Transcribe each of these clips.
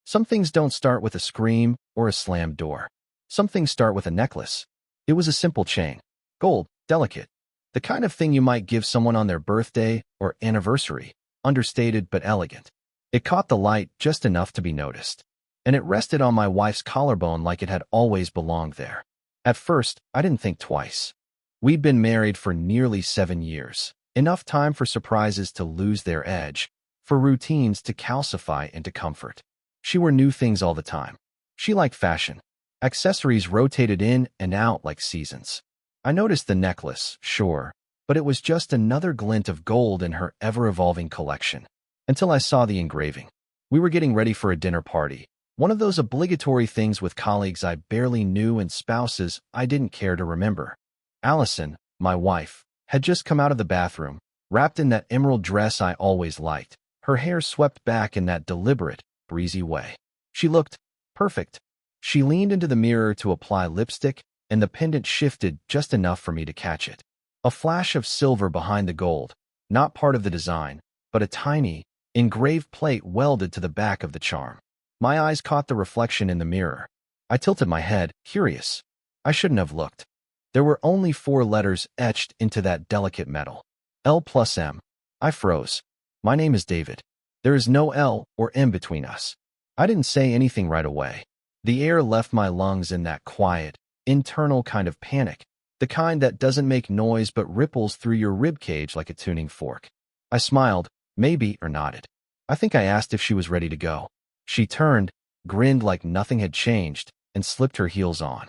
Some things don't start with a scream or a slammed door. Some things start with a necklace. It was a simple chain. Gold, delicate. The kind of thing you might give someone on their birthday or anniversary. Understated but elegant. It caught the light just enough to be noticed. And it rested on my wife's collarbone like it had always belonged there. At first, I didn't think twice. We'd been married for nearly 7 years. Enough time for surprises to lose their edge, for routines to calcify into comfort. She wore new things all the time. She liked fashion. Accessories rotated in and out like seasons. I noticed the necklace, sure, but it was just another glint of gold in her ever-evolving collection. Until I saw the engraving. We were getting ready for a dinner party. One of those obligatory things with colleagues I barely knew and spouses I didn't care to remember. Allison, my wife, had just come out of the bathroom, wrapped in that emerald dress I always liked, her hair swept back in that deliberate, breezy way. She looked perfect. She leaned into the mirror to apply lipstick, and the pendant shifted just enough for me to catch it. A flash of silver behind the gold, not part of the design, but a tiny, engraved plate welded to the back of the charm. My eyes caught the reflection in the mirror. I tilted my head, curious. I shouldn't have looked. There were only 4 letters etched into that delicate metal. L+M. I froze. My name is David. There is no L or M between us. I didn't say anything right away. The air left my lungs in that quiet, internal kind of panic, the kind that doesn't make noise but ripples through your ribcage like a tuning fork. I smiled, maybe, or nodded. I think I asked if she was ready to go. She turned, grinned like nothing had changed, and slipped her heels on.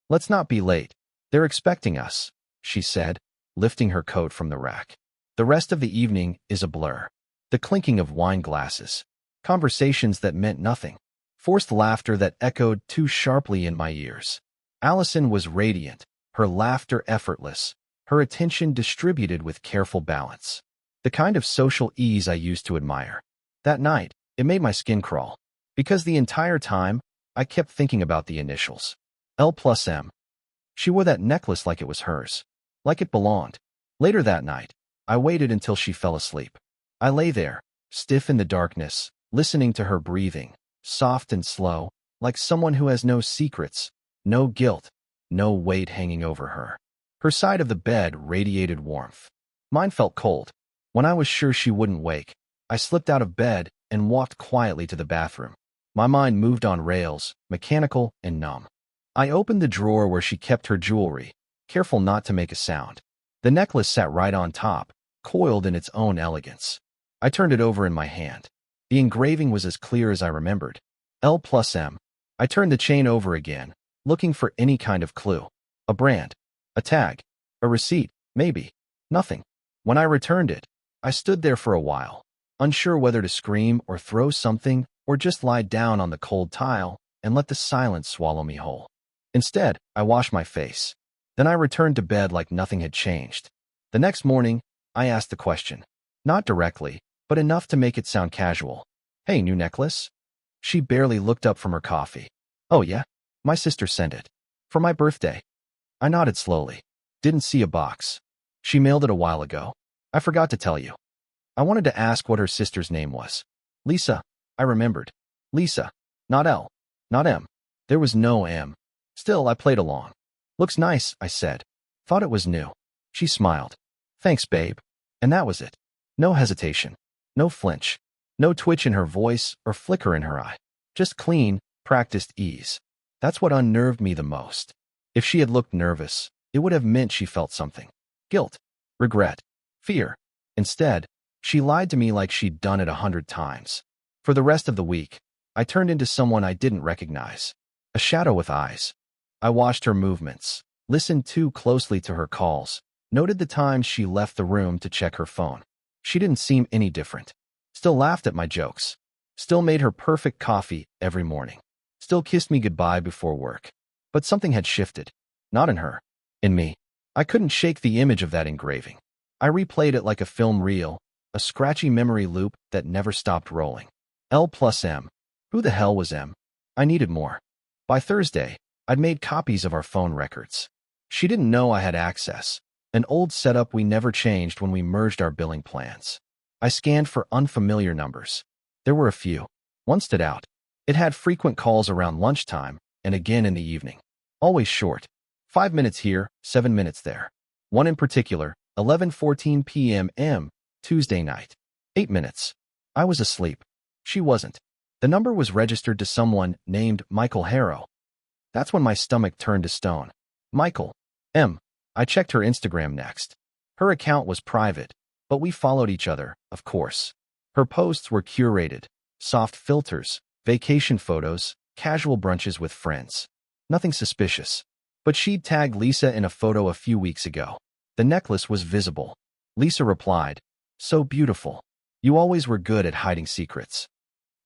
Let's not be late. They're expecting us, she said, lifting her coat from the rack. The rest of the evening is a blur. The clinking of wine glasses. Conversations that meant nothing. Forced laughter that echoed too sharply in my ears. Allison was radiant, her laughter effortless, her attention distributed with careful balance. The kind of social ease I used to admire. That night, it made my skin crawl. Because the entire time, I kept thinking about the initials. L+M. She wore that necklace like it was hers. Like it belonged. Later that night, I waited until she fell asleep. I lay there, stiff in the darkness, listening to her breathing, soft and slow, like someone who has no secrets, no guilt, no weight hanging over her. Her side of the bed radiated warmth. Mine felt cold. When I was sure she wouldn't wake, I slipped out of bed and walked quietly to the bathroom. My mind moved on rails, mechanical and numb. I opened the drawer where she kept her jewelry, careful not to make a sound. The necklace sat right on top, coiled in its own elegance. I turned it over in my hand. The engraving was as clear as I remembered. L+M. I turned the chain over again, looking for any kind of clue. A brand. A tag. A receipt, maybe. Nothing. When I returned it, I stood there for a while, unsure whether to scream or throw something or just lie down on the cold tile and let the silence swallow me whole. Instead, I washed my face. Then I returned to bed like nothing had changed. The next morning, I asked the question. Not directly, but enough to make it sound casual. Hey, new necklace? She barely looked up from her coffee. Oh yeah? My sister sent it. For my birthday. I nodded slowly. Didn't see a box. She mailed it a while ago. I forgot to tell you. I wanted to ask what her sister's name was. Lisa. I remembered. Lisa. Not L. Not M. There was no M. Still, I played along. Looks nice, I said. Thought it was new. She smiled. Thanks, babe. And that was it. No hesitation. No flinch. No twitch in her voice or flicker in her eye. Just clean, practiced ease. That's what unnerved me the most. If she had looked nervous, it would have meant she felt something. Guilt. Regret. Fear. Instead, she lied to me like she'd done it 100 times. For the rest of the week, I turned into someone I didn't recognize. A shadow with eyes. I watched her movements, listened too closely to her calls, noted the times she left the room to check her phone. She didn't seem any different. Still laughed at my jokes. Still made her perfect coffee every morning. Still kissed me goodbye before work. But something had shifted. Not in her. In me. I couldn't shake the image of that engraving. I replayed it like a film reel, a scratchy memory loop that never stopped rolling. L+M. Who the hell was M? I needed more. By Thursday, I'd made copies of our phone records. She didn't know I had access, an old setup we never changed when we merged our billing plans. I scanned for unfamiliar numbers. There were a few. One stood out. It had frequent calls around lunchtime and again in the evening. Always short. 5 minutes here, 7 minutes there. One in particular, 11:14 p.m. Tuesday night. 8 minutes. I was asleep. She wasn't. The number was registered to someone named Michael Harrow. That's when my stomach turned to stone. Michael. M. I checked her Instagram next. Her account was private, but we followed each other, of course. Her posts were curated. Soft filters, vacation photos, casual brunches with friends. Nothing suspicious. But she'd tagged Lisa in a photo a few weeks ago. The necklace was visible. Lisa replied, "So beautiful. You always were good at hiding secrets."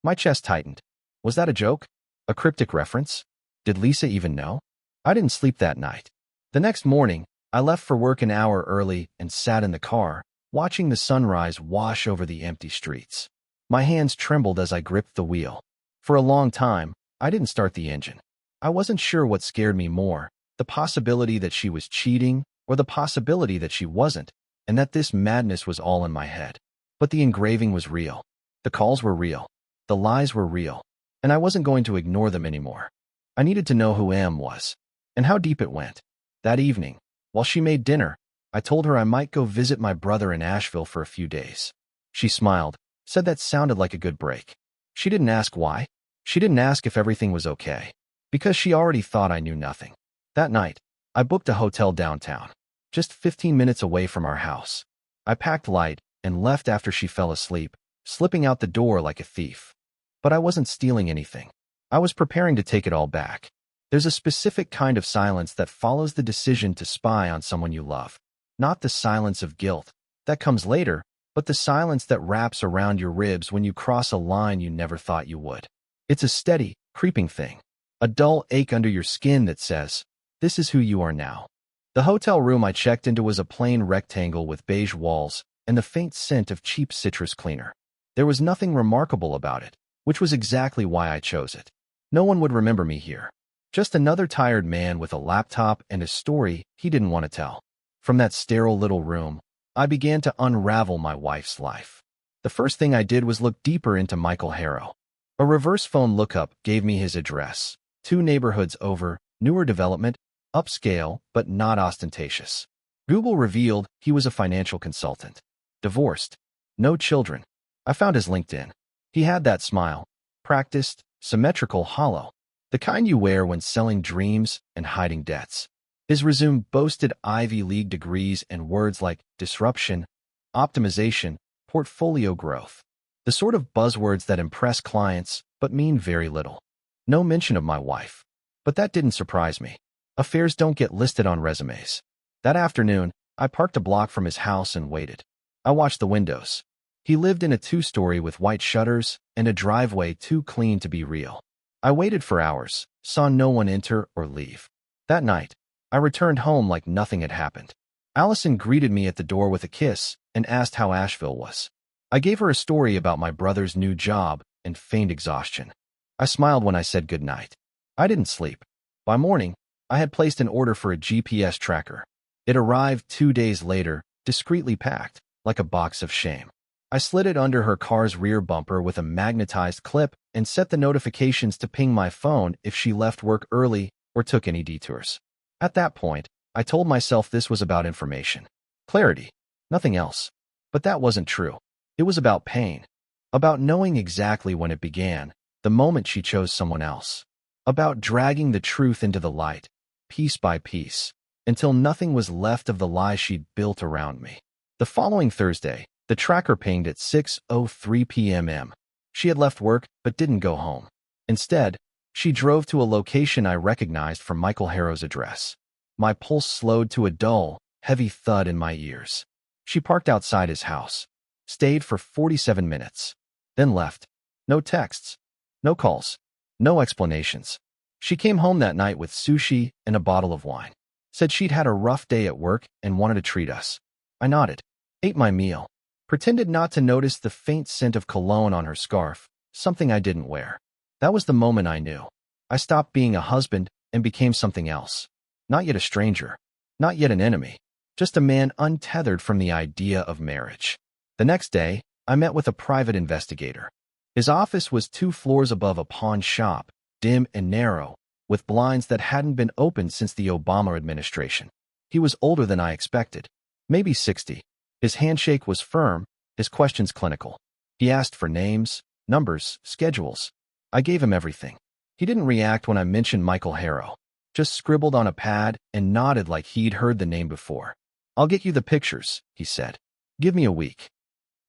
My chest tightened. Was that a joke? A cryptic reference? Did Lisa even know? I didn't sleep that night. The next morning, I left for work an hour early and sat in the car, watching the sunrise wash over the empty streets. My hands trembled as I gripped the wheel. For a long time, I didn't start the engine. I wasn't sure what scared me more, the possibility that she was cheating or the possibility that she wasn't, and that this madness was all in my head. But the engraving was real. The calls were real. The lies were real. And I wasn't going to ignore them anymore. I needed to know who M was and how deep it went. That evening, while she made dinner, I told her I might go visit my brother in Asheville for a few days. She smiled, said that sounded like a good break. She didn't ask why. She didn't ask if everything was okay, because she already thought I knew nothing. That night, I booked a hotel downtown, just 15 minutes away from our house. I packed light and left after she fell asleep, slipping out the door like a thief. But I wasn't stealing anything. I was preparing to take it all back. There's a specific kind of silence that follows the decision to spy on someone you love. Not the silence of guilt. That comes later, but the silence that wraps around your ribs when you cross a line you never thought you would. It's a steady, creeping thing. A dull ache under your skin that says, "This is who you are now." The hotel room I checked into was a plain rectangle with beige walls and the faint scent of cheap citrus cleaner. There was nothing remarkable about it, which was exactly why I chose it. No one would remember me here. Just another tired man with a laptop and a story he didn't want to tell. From that sterile little room, I began to unravel my wife's life. The first thing I did was look deeper into Michael Harrow. A reverse phone lookup gave me his address. 2 neighborhoods over, newer development, upscale, but not ostentatious. Google revealed he was a financial consultant. Divorced. No children. I found his LinkedIn. He had that smile. Practiced, symmetrical, hollow. The kind you wear when selling dreams and hiding debts. His resume boasted Ivy League degrees and words like disruption, optimization, portfolio growth. The sort of buzzwords that impress clients but mean very little. No mention of my wife. But that didn't surprise me. Affairs don't get listed on resumes. That afternoon, I parked a block from his house and waited. I watched the windows. He lived in a 2-story with white shutters and a driveway too clean to be real. I waited for hours, saw no one enter or leave. That night, I returned home like nothing had happened. Allison greeted me at the door with a kiss and asked how Asheville was. I gave her a story about my brother's new job and feigned exhaustion. I smiled when I said goodnight. I didn't sleep. By morning, I had placed an order for a GPS tracker. It arrived 2 days later, discreetly packed, like a box of shame. I slid it under her car's rear bumper with a magnetized clip and set the notifications to ping my phone if she left work early or took any detours. At that point, I told myself this was about information. Clarity. Nothing else. But that wasn't true. It was about pain. About knowing exactly when it began, the moment she chose someone else. About dragging the truth into the light, piece by piece, until nothing was left of the lie she'd built around me. The following Thursday, the tracker pinged at 6:03 p.m. She had left work but didn't go home. Instead, she drove to a location I recognized from Michael Harrow's address. My pulse slowed to a dull, heavy thud in my ears. She parked outside his house, stayed for 47 minutes, then left. No texts, no calls, no explanations. She came home that night with sushi and a bottle of wine. Said she'd had a rough day at work and wanted to treat us. I nodded, ate my meal, pretended not to notice the faint scent of cologne on her scarf, something I didn't wear. That was the moment I knew. I stopped being a husband and became something else. Not yet a stranger, not yet an enemy, just a man untethered from the idea of marriage. The next day, I met with a private investigator. His office was 2 floors above a pawn shop, dim and narrow, with blinds that hadn't been opened since the Obama administration. He was older than I expected, maybe 60. His handshake was firm, his questions clinical. He asked for names, numbers, schedules. I gave him everything. He didn't react when I mentioned Michael Harrow, just scribbled on a pad and nodded like he'd heard the name before. "I'll get you the pictures," he said. "Give me a week."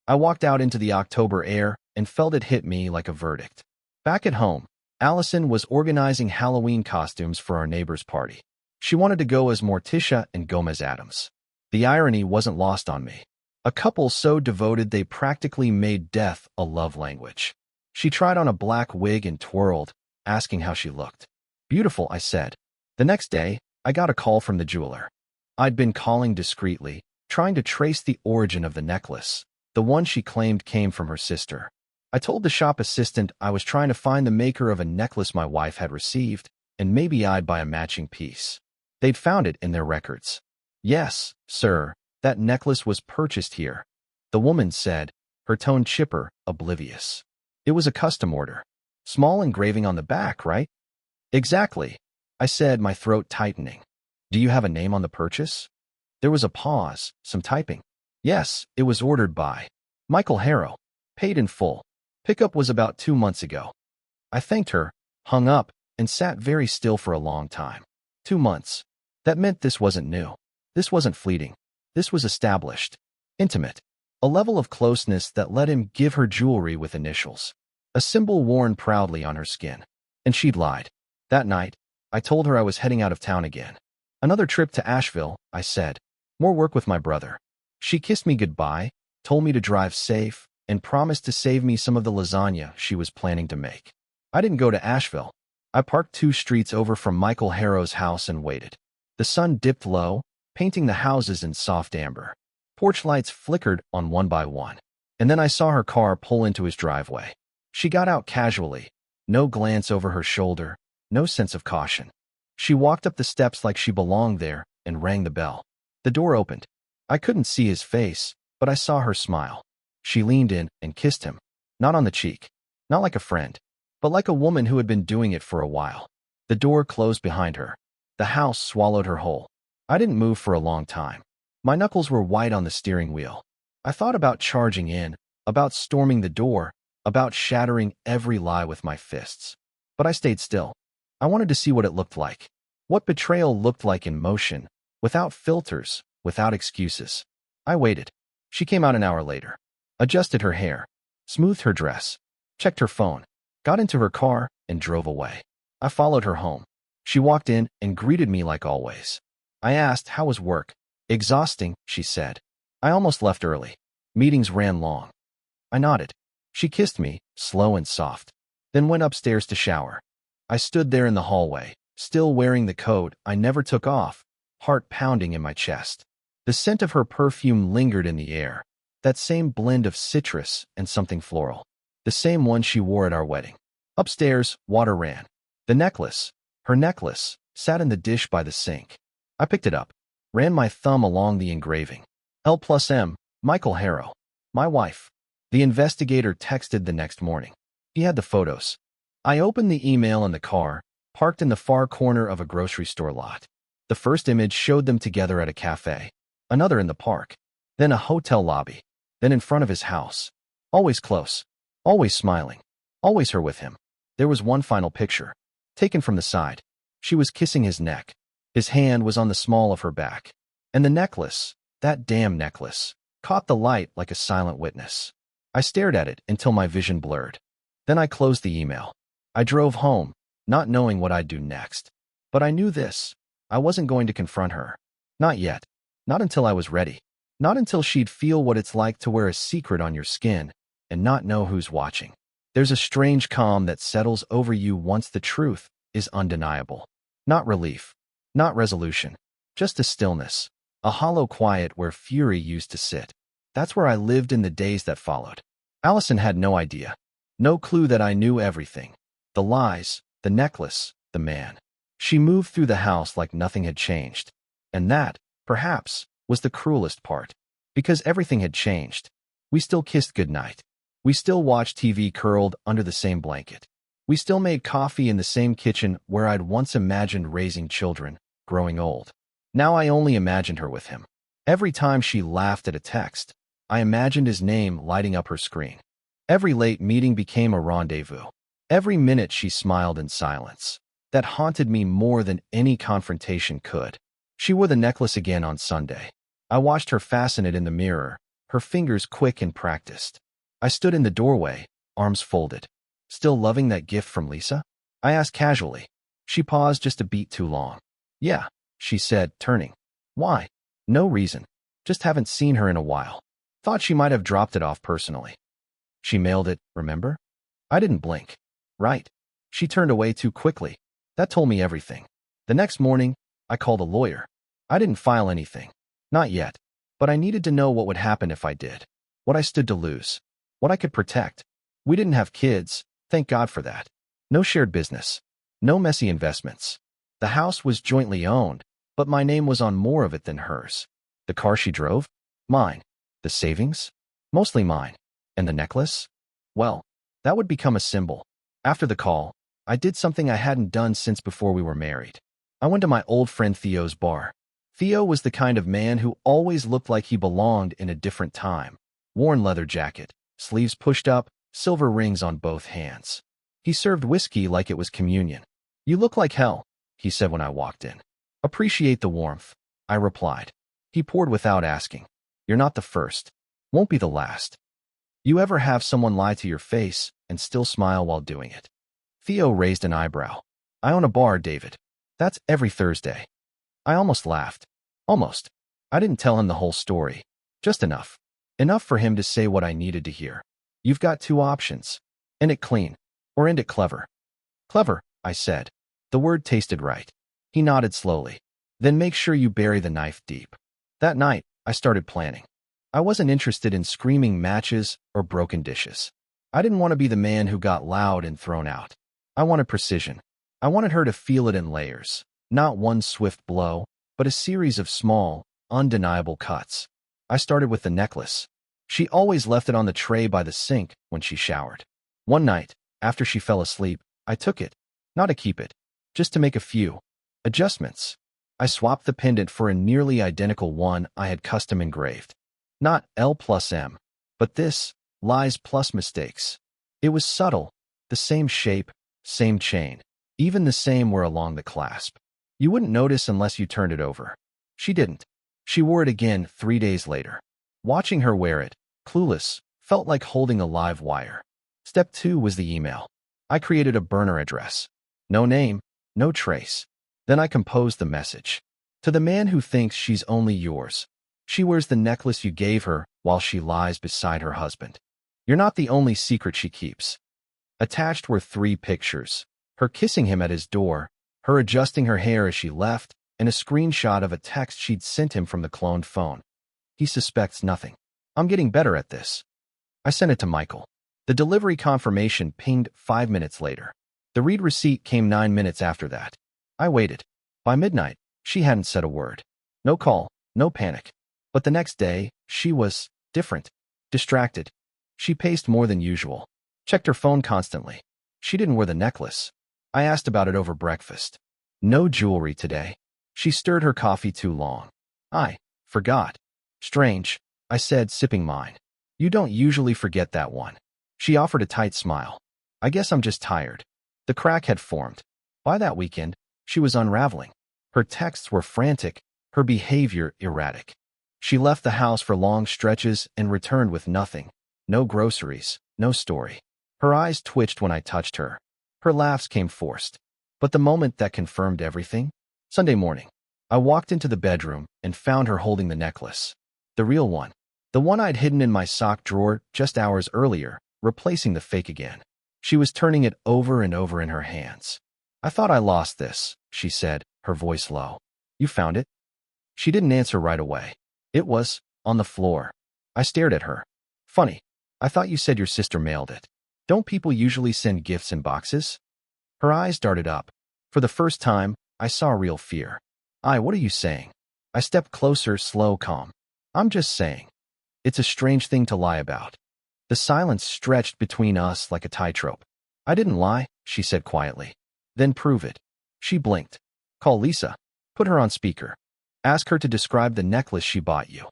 I walked out into the October air and felt it hit me like a verdict. Back at home, Allison was organizing Halloween costumes for our neighbor's party. She wanted to go as Morticia and Gomez Adams. The irony wasn't lost on me. A couple so devoted they practically made death a love language. She tried on a black wig and twirled, asking how she looked. "Beautiful," I said. The next day, I got a call from the jeweler. I'd been calling discreetly, trying to trace the origin of the necklace, the one she claimed came from her sister. I told the shop assistant I was trying to find the maker of a necklace my wife had received, and maybe I'd buy a matching piece. They'd found it in their records. "Yes, sir, that necklace was purchased here," the woman said, her tone chipper, oblivious. "It was a custom order. Small engraving on the back, right?" "Exactly," I said, my throat tightening. "Do you have a name on the purchase?" There was a pause, some typing. "Yes, it was ordered by Michael Harrow. Paid in full. Pickup was about 2 months ago." I thanked her, hung up, and sat very still for a long time. 2 months. That meant this wasn't new. This wasn't fleeting. This was established. Intimate. A level of closeness that let him give her jewelry with initials. A symbol worn proudly on her skin. And she'd lied. That night, I told her I was heading out of town again. "Another trip to Asheville," I said. "More work with my brother." She kissed me goodbye, told me to drive safe, and promised to save me some of the lasagna she was planning to make. I didn't go to Asheville. I parked 2 streets over from Michael Harrow's house and waited. The sun dipped low, painting the houses in soft amber. Porch lights flickered on one by one. And then I saw her car pull into his driveway. She got out casually, no glance over her shoulder, no sense of caution. She walked up the steps like she belonged there and rang the bell. The door opened. I couldn't see his face, but I saw her smile. She leaned in and kissed him, not on the cheek, not like a friend, but like a woman who had been doing it for a while. The door closed behind her. The house swallowed her whole. I didn't move for a long time. My knuckles were white on the steering wheel. I thought about charging in, about storming the door, about shattering every lie with my fists. But I stayed still. I wanted to see what it looked like. What betrayal looked like in motion, without filters, without excuses. I waited. She came out an hour later. Adjusted her hair, smoothed her dress, checked her phone, got into her car, and drove away. I followed her home. She walked in and greeted me like always. I asked, "How was work?" "Exhausting," she said. "I almost left early. Meetings ran long." I nodded. She kissed me, slow and soft, then went upstairs to shower. I stood there in the hallway, still wearing the coat I never took off, heart pounding in my chest. The scent of her perfume lingered in the air, that same blend of citrus and something floral, the same one she wore at our wedding. Upstairs, water ran. The necklace, her necklace, sat in the dish by the sink. I picked it up, ran my thumb along the engraving. L+M, Michael Harrow. My wife. The investigator texted the next morning. He had the photos. I opened the email in the car, parked in the far corner of a grocery store lot. The first image showed them together at a cafe, another in the park, then a hotel lobby, then in front of his house. Always close, always smiling, always her with him. There was one final picture, taken from the side. She was kissing his neck. His hand was on the small of her back. And the necklace, that damn necklace, caught the light like a silent witness. I stared at it until my vision blurred. Then I closed the email. I drove home, not knowing what I'd do next. But I knew this. I wasn't going to confront her. Not yet. Not until I was ready. Not until she'd feel what it's like to wear a secret on your skin and not know who's watching. There's a strange calm that settles over you once the truth is undeniable. Not relief. Not resolution. Just a stillness. A hollow quiet where fury used to sit. That's where I lived in the days that followed. Allison had no idea. No clue that I knew everything. The lies, the necklace, the man. She moved through the house like nothing had changed. And that, perhaps, was the cruelest part. Because everything had changed. We still kissed goodnight. We still watched TV curled under the same blanket. We still made coffee in the same kitchen where I'd once imagined raising children, growing old. Now I only imagined her with him. Every time she laughed at a text, I imagined his name lighting up her screen. Every late meeting became a rendezvous. Every minute she smiled in silence. That haunted me more than any confrontation could. She wore the necklace again on Sunday. I watched her fasten it in the mirror, her fingers quick and practiced. I stood in the doorway, arms folded. Still loving that gift from Lisa? I asked casually. She paused just a beat too long. Yeah, she said, turning. Why? No reason. Just haven't seen her in a while. Thought she might have dropped it off personally. She mailed it, remember? I didn't blink. Right. She turned away too quickly. That told me everything. The next morning, I called a lawyer. I didn't file anything. Not yet. But I needed to know what would happen if I did. What I stood to lose. What I could protect. We didn't have kids, thank God for that. No shared business. No messy investments. The house was jointly owned, but my name was on more of it than hers. The car she drove? Mine. The savings? Mostly mine. And the necklace? Well, that would become a symbol. After the call, I did something I hadn't done since before we were married. I went to my old friend Theo's bar. Theo was the kind of man who always looked like he belonged in a different time. Worn leather jacket, sleeves pushed up, silver rings on both hands. He served whiskey like it was communion. You look like hell, he said when I walked in. Appreciate the warmth, I replied. He poured without asking. You're not the first. Won't be the last. You ever have someone lie to your face and still smile while doing it? Theo raised an eyebrow. I own a bar, David. That's every Thursday. I almost laughed. Almost. I didn't tell him the whole story. Just enough. Enough for him to say what I needed to hear. You've got two options. End it clean, or end it clever. Clever, I said. The word tasted right. He nodded slowly. Then make sure you bury the knife deep. That night, I started planning. I wasn't interested in screaming matches or broken dishes. I didn't want to be the man who got loud and thrown out. I wanted precision. I wanted her to feel it in layers. Not one swift blow, but a series of small, undeniable cuts. I started with the necklace. She always left it on the tray by the sink when she showered. One night, after she fell asleep, I took it. Not to keep it, just to make a few adjustments. I swapped the pendant for a nearly identical one I had custom engraved. Not L plus M, but this, lies plus mistakes. It was subtle, the same shape, same chain, even the same wear along the clasp. You wouldn't notice unless you turned it over. She didn't. She wore it again 3 days later. Watching her wear it, clueless, felt like holding a live wire. Step 2 was the email. I created a burner address. No name, no trace. Then I composed the message. To the man who thinks she's only yours. She wears the necklace you gave her while she lies beside her husband. You're not the only secret she keeps. Attached were 3 pictures. Her kissing him at his door, her adjusting her hair as she left, and a screenshot of a text she'd sent him from the cloned phone. He suspects nothing. I'm getting better at this. I sent it to Michael. The delivery confirmation pinged 5 minutes later. The read receipt came 9 minutes after that. I waited. By midnight, she hadn't said a word. No call, no panic. But the next day, she was different, distracted. She paced more than usual. Checked her phone constantly. She didn't wear the necklace. I asked about it over breakfast. No jewelry today. She stirred her coffee too long. I forgot. Strange, I said, sipping mine. You don't usually forget that one. She offered a tight smile. I guess I'm just tired. The crack had formed. By that weekend, she was unraveling. Her texts were frantic, her behavior erratic. She left the house for long stretches and returned with nothing. No groceries, no story. Her eyes twitched when I touched her. Her laughs came forced. But the moment that confirmed everything? Sunday morning. I walked into the bedroom and found her holding the necklace. The real one. The one I'd hidden in my sock drawer just hours earlier, replacing the fake again. She was turning it over and over in her hands. I thought I lost this, she said, her voice low. You found it? She didn't answer right away. It was on the floor. I stared at her. Funny. I thought you said your sister mailed it. Don't people usually send gifts in boxes? Her eyes darted up. For the first time, I saw real fear. What are you saying? I stepped closer, slow, calm. I'm just saying. It's a strange thing to lie about. The silence stretched between us like a tightrope. I didn't lie, she said quietly. Then prove it. She blinked. Call Lisa. Put her on speaker. Ask her to describe the necklace she bought you.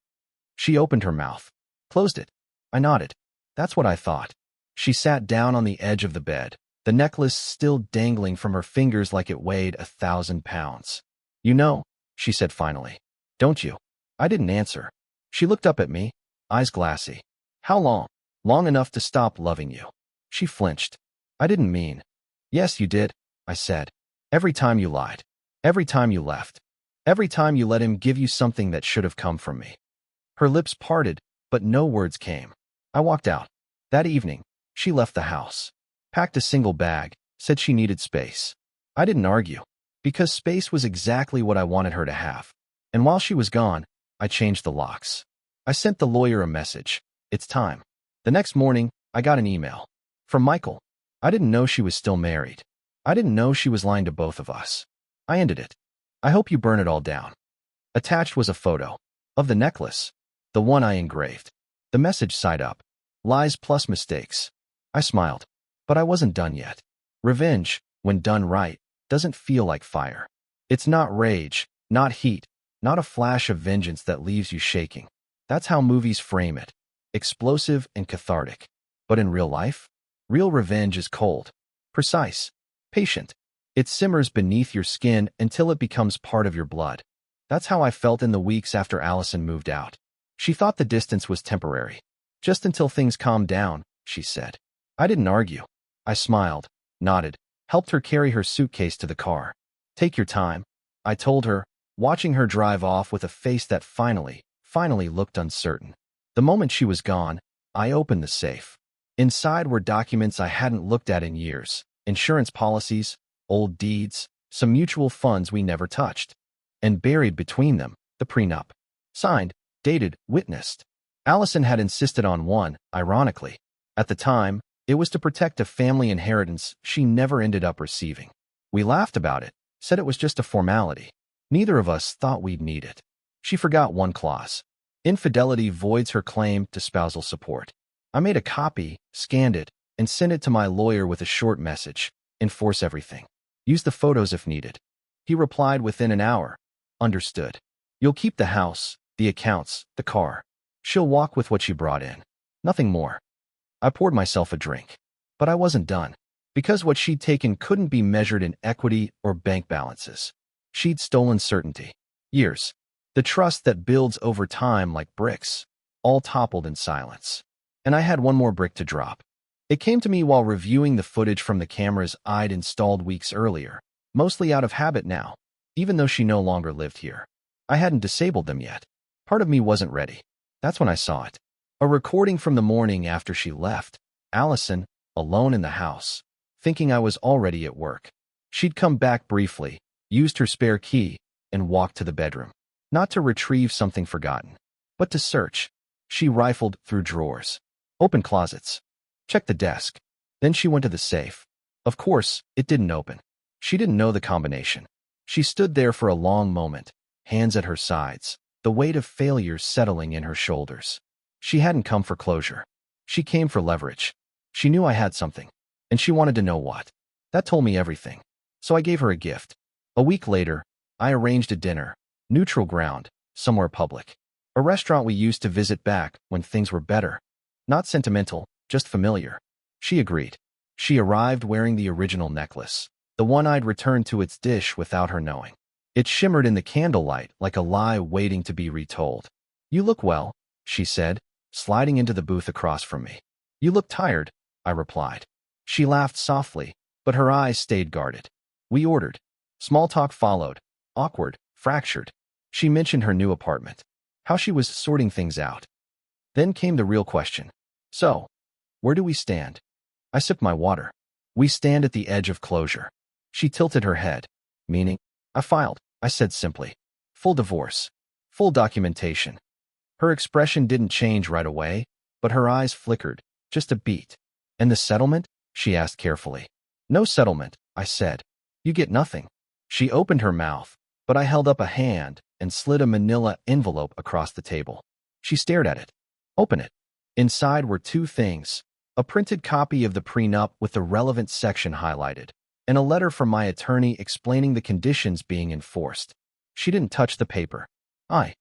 She opened her mouth. Closed it. I nodded. That's what I thought. She sat down on the edge of the bed, the necklace still dangling from her fingers like it weighed 1,000 pounds. You know, she said finally. Don't you? I didn't answer. She looked up at me, eyes glassy. How long? Long enough to stop loving you. She flinched. I didn't mean. Yes, you did, I said. Every time you lied. Every time you left. Every time you let him give you something that should have come from me. Her lips parted, but no words came. I walked out. That evening, she left the house. Packed a single bag, said she needed space. I didn't argue, because space was exactly what I wanted her to have. And while she was gone, I changed the locks. I sent the lawyer a message. It's time. The next morning, I got an email. From Michael. I didn't know she was still married. I didn't know she was lying to both of us. I ended it. I hope you burn it all down. Attached was a photo. Of the necklace. The one I engraved. The message side up. Lies plus mistakes. I smiled. But I wasn't done yet. Revenge, when done right, doesn't feel like fire. It's not rage, not heat, not a flash of vengeance that leaves you shaking. That's how movies frame it. Explosive and cathartic. But in real life, real revenge is cold, precise, patient. It simmers beneath your skin until it becomes part of your blood. That's how I felt in the weeks after Allison moved out. She thought the distance was temporary. Just until things calmed down, she said. I didn't argue. I smiled, nodded, helped her carry her suitcase to the car. Take your time, I told her, watching her drive off with a face that finally looked uncertain. The moment she was gone, I opened the safe. Inside were documents I hadn't looked at in years, insurance policies, old deeds, some mutual funds we never touched. And buried between them, the prenup. Signed, dated, witnessed. Allison had insisted on one, ironically. At the time, it was to protect a family inheritance she never ended up receiving. We laughed about it, said it was just a formality. Neither of us thought we'd need it. She forgot one clause. Infidelity voids her claim to spousal support. I made a copy, scanned it, and sent it to my lawyer with a short message. Enforce everything. Use the photos if needed. He replied within an hour. Understood. You'll keep the house, the accounts, the car. She'll walk with what she brought in. Nothing more. I poured myself a drink. But I wasn't done. Because what she'd taken couldn't be measured in equity or bank balances. She'd stolen certainty. Years. The trust that builds over time like bricks. All toppled in silence. And I had one more brick to drop. It came to me while reviewing the footage from the cameras I'd installed weeks earlier. Mostly out of habit now. Even though she no longer lived here. I hadn't disabled them yet. Part of me wasn't ready. That's when I saw it. A recording from the morning after she left. Allison, alone in the house, thinking I was already at work. She'd come back briefly, used her spare key, and walked to the bedroom. Not to retrieve something forgotten, but to search. She rifled through drawers, opened closets, checked the desk. Then she went to the safe. Of course, it didn't open. She didn't know the combination. She stood there for a long moment, hands at her sides, the weight of failure settling in her shoulders. She hadn't come for closure. She came for leverage. She knew I had something, and she wanted to know what. That told me everything. So I gave her a gift. A week later, I arranged a dinner, neutral ground, somewhere public. A restaurant we used to visit back when things were better. Not sentimental, just familiar. She agreed. She arrived wearing the original necklace, the one I'd returned to its dish without her knowing. It shimmered in the candlelight like a lie waiting to be retold. You look well, she said, sliding into the booth across from me. You look tired, I replied. She laughed softly, but her eyes stayed guarded. We ordered. Small talk followed, awkward, fractured. She mentioned her new apartment, how she was sorting things out. Then came the real question. So, where do we stand? I sipped my water. We stand at the edge of closure. She tilted her head. Meaning? I filed, I said simply. Full divorce. Full documentation. Her expression didn't change right away, but her eyes flickered, just a beat. And the settlement? She asked carefully. No settlement, I said. You get nothing. She opened her mouth, but I held up a hand and slid a manila envelope across the table. She stared at it. Open it. Inside were two things: a printed copy of the prenup with the relevant section highlighted, and a letter from my attorney explaining the conditions being enforced. She didn't touch the paper. I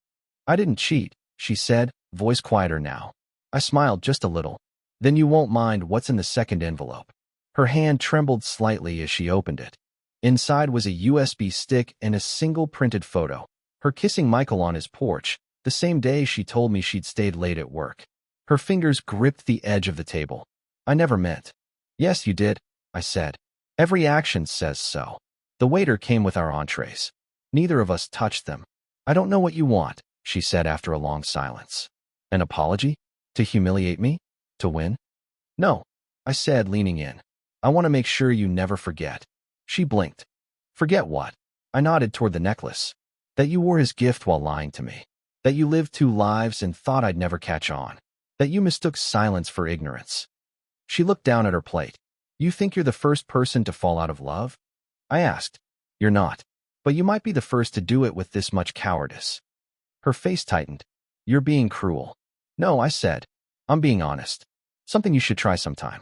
didn't cheat, she said, voice quieter now. I smiled just a little. Then you won't mind what's in the second envelope. Her hand trembled slightly as she opened it. Inside was a USB stick and a single printed photo. Her kissing Michael on his porch, the same day she told me she'd stayed late at work. Her fingers gripped the edge of the table. I never meant. Yes, you did, I said. Every action says so. The waiter came with our entrees. Neither of us touched them. I don't know what you want, she said after a long silence. An apology? To humiliate me? To win? No, I said, leaning in. I want to make sure you never forget. She blinked. Forget what? I nodded toward the necklace. That you wore his gift while lying to me. That you lived two lives and thought I'd never catch on. That you mistook silence for ignorance. She looked down at her plate. You think you're the first person to fall out of love? I asked. You're not. But you might be the first to do it with this much cowardice. Her face tightened. You're being cruel. No, I said. I'm being honest. Something you should try sometime.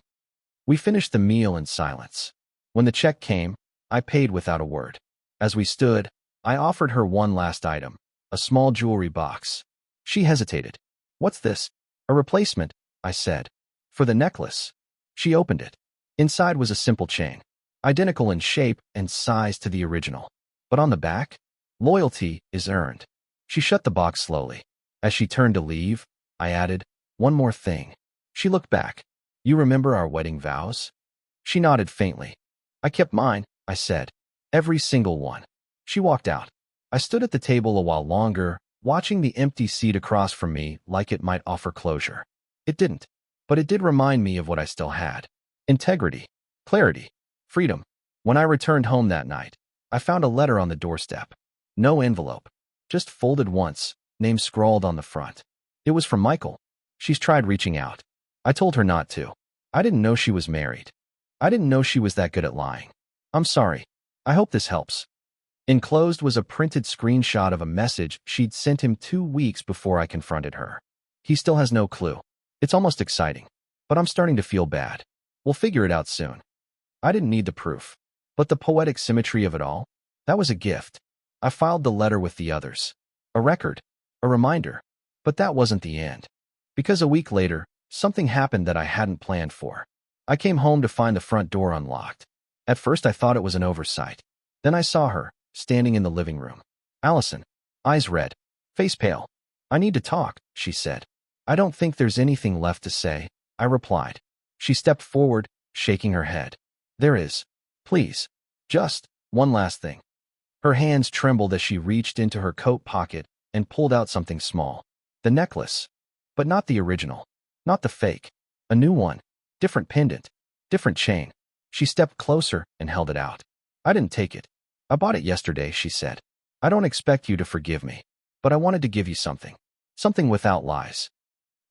We finished the meal in silence. When the check came, I paid without a word. As we stood, I offered her one last item, a small jewelry box. She hesitated. What's this? A replacement, I said. For the necklace. She opened it. Inside was a simple chain, identical in shape and size to the original. But on the back, loyalty is earned. She shut the box slowly. As she turned to leave, I added, one more thing. She looked back. You remember our wedding vows? She nodded faintly. I kept mine, I said. Every single one. She walked out. I stood at the table a while longer, watching the empty seat across from me like it might offer closure. It didn't. But it did remind me of what I still had. Integrity, clarity, freedom. When I returned home that night, I found a letter on the doorstep. No envelope. Just folded once, name scrawled on the front. It was from Michael. She's tried reaching out. I told her not to. I didn't know she was married. I didn't know she was that good at lying. I'm sorry. I hope this helps. Enclosed was a printed screenshot of a message she'd sent him 2 weeks before I confronted her. He still has no clue. It's almost exciting. But I'm starting to feel bad. We'll figure it out soon. I didn't need the proof. But the poetic symmetry of it all, that was a gift. I filed the letter with the others. A record. A reminder. But that wasn't the end. Because a week later, something happened that I hadn't planned for. I came home to find the front door unlocked. At first I thought it was an oversight. Then I saw her, standing in the living room. Allison. Eyes red. Face pale. I need to talk, she said. I don't think there's anything left to say, I replied. She stepped forward, shaking her head. There is. Please. Just one last thing. Her hands trembled as she reached into her coat pocket and pulled out something small. The necklace. But not the original. Not the fake. A new one. Different pendant. Different chain. She stepped closer and held it out. I didn't take it. I bought it yesterday, she said. I don't expect you to forgive me, but I wanted to give you something. Something without lies.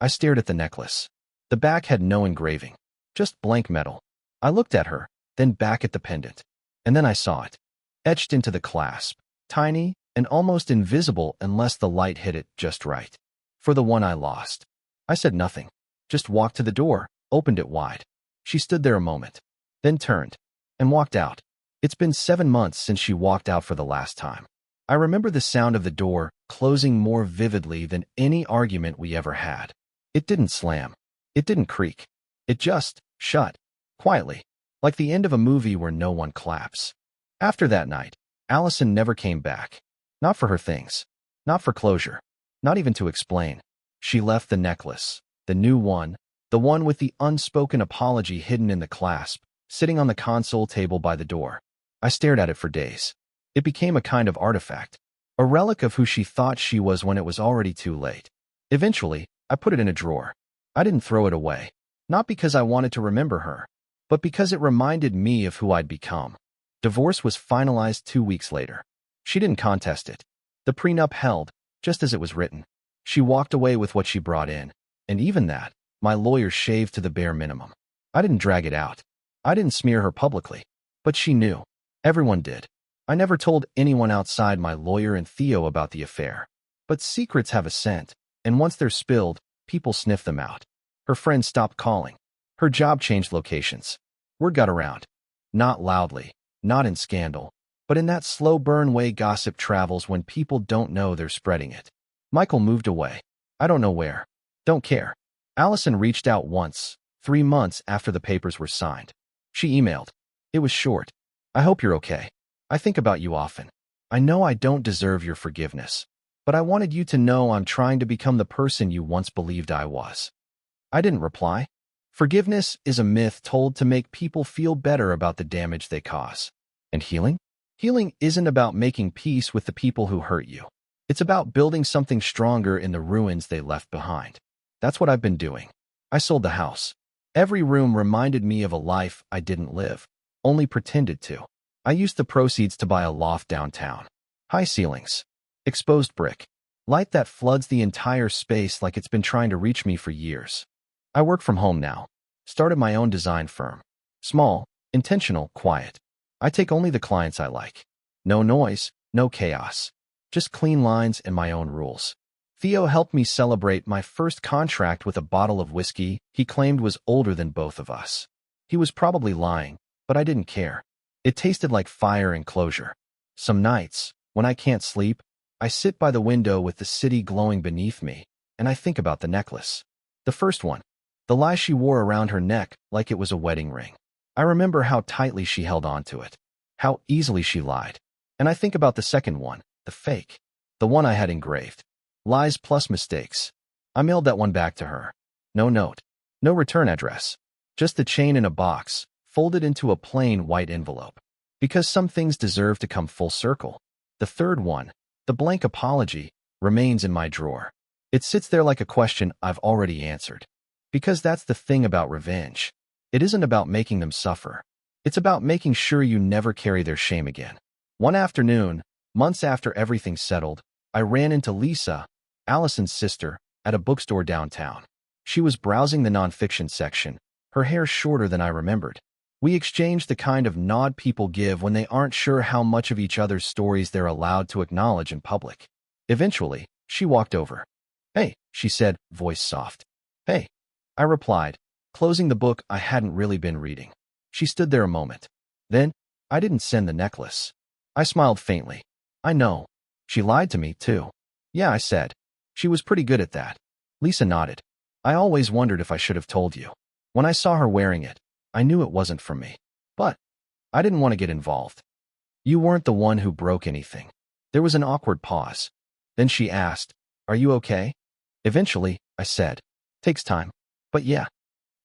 I stared at the necklace. The back had no engraving. Just blank metal. I looked at her, then back at the pendant. And then I saw it. Etched into the clasp. Tiny and almost invisible unless the light hit it just right. For the one I lost. I said nothing. Just walked to the door, opened it wide. She stood there a moment, then turned, and walked out. It's been 7 months since she walked out for the last time. I remember the sound of the door closing more vividly than any argument we ever had. It didn't slam. It didn't creak. It just shut, quietly, like the end of a movie where no one claps. After that night, Allison never came back. Not for her things. Not for closure. Not even to explain. She left the necklace, the new one, the one with the unspoken apology hidden in the clasp, sitting on the console table by the door. I stared at it for days. It became a kind of artifact, a relic of who she thought she was when it was already too late. Eventually, I put it in a drawer. I didn't throw it away, not because I wanted to remember her, but because it reminded me of who I'd become. Divorce was finalized 2 weeks later. She didn't contest it. The prenup held, just as it was written. She walked away with what she brought in, and even that, my lawyer shaved to the bare minimum. I didn't drag it out. I didn't smear her publicly, but she knew. Everyone did. I never told anyone outside my lawyer and Theo about the affair. But secrets have a scent, and once they're spilled, people sniff them out. Her friends stopped calling. Her job changed locations. Word got around. Not loudly, not in scandal, but in that slow burn way gossip travels when people don't know they're spreading it. Michael moved away. I don't know where. Don't care. Allison reached out once, 3 months after the papers were signed. She emailed. It was short. I hope you're okay. I think about you often. I know I don't deserve your forgiveness, but I wanted you to know I'm trying to become the person you once believed I was. I didn't reply. Forgiveness is a myth told to make people feel better about the damage they cause. And healing? Healing isn't about making peace with the people who hurt you. It's about building something stronger in the ruins they left behind. That's what I've been doing. I sold the house. Every room reminded me of a life I didn't live, only pretended to. I used the proceeds to buy a loft downtown. High ceilings. Exposed brick. Light that floods the entire space like it's been trying to reach me for years. I work from home now. Started my own design firm. Small, intentional, quiet. I take only the clients I like. No noise, no chaos. Just clean lines and my own rules. Theo helped me celebrate my first contract with a bottle of whiskey he claimed was older than both of us. He was probably lying, but I didn't care. It tasted like fire and closure. Some nights, when I can't sleep, I sit by the window with the city glowing beneath me, and I think about the necklace. The first one. The lie she wore around her neck like it was a wedding ring. I remember how tightly she held on to it. How easily she lied. And I think about the second one, the fake. The one I had engraved. Lies plus mistakes. I mailed that one back to her. No note. No return address. Just the chain in a box, folded into a plain white envelope. Because some things deserve to come full circle. The third one, the blank apology, remains in my drawer. It sits there like a question I've already answered. Because that's the thing about revenge. It isn't about making them suffer. It's about making sure you never carry their shame again. One afternoon, months after everything settled, I ran into Lisa, Allison's sister, at a bookstore downtown. She was browsing the nonfiction section, her hair shorter than I remembered. We exchanged the kind of nod people give when they aren't sure how much of each other's stories they're allowed to acknowledge in public. Eventually, she walked over. "Hey," she said, voice soft. "Hey," I replied, closing the book I hadn't really been reading. She stood there a moment. Then, "I didn't send the necklace." I smiled faintly. "I know. She lied to me, too." "Yeah," I said. "She was pretty good at that." Lisa nodded. "I always wondered if I should have told you. When I saw her wearing it, I knew it wasn't for me. But I didn't want to get involved." "You weren't the one who broke anything." There was an awkward pause. Then she asked, "Are you okay?" "Eventually," I said. "Takes time. But yeah."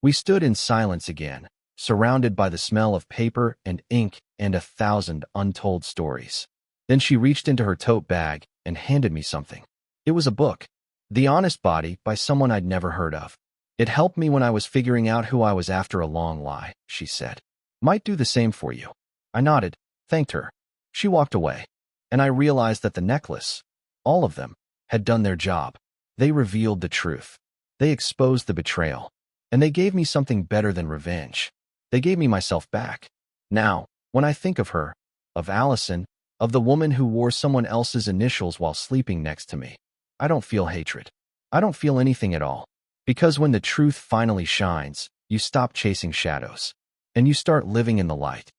We stood in silence again, surrounded by the smell of paper and ink and 1,000 untold stories. Then she reached into her tote bag and handed me something. It was a book, The Honest Body by someone I'd never heard of. "It helped me when I was figuring out who I was after a long lie," she said. "Might do the same for you." I nodded, thanked her. She walked away, and I realized that the necklace, all of them, had done their job. They revealed the truth. They exposed the betrayal. And they gave me something better than revenge. They gave me myself back. Now, when I think of her, of Allison, of the woman who wore someone else's initials while sleeping next to me, I don't feel hatred. I don't feel anything at all. Because when the truth finally shines, you stop chasing shadows. And you start living in the light.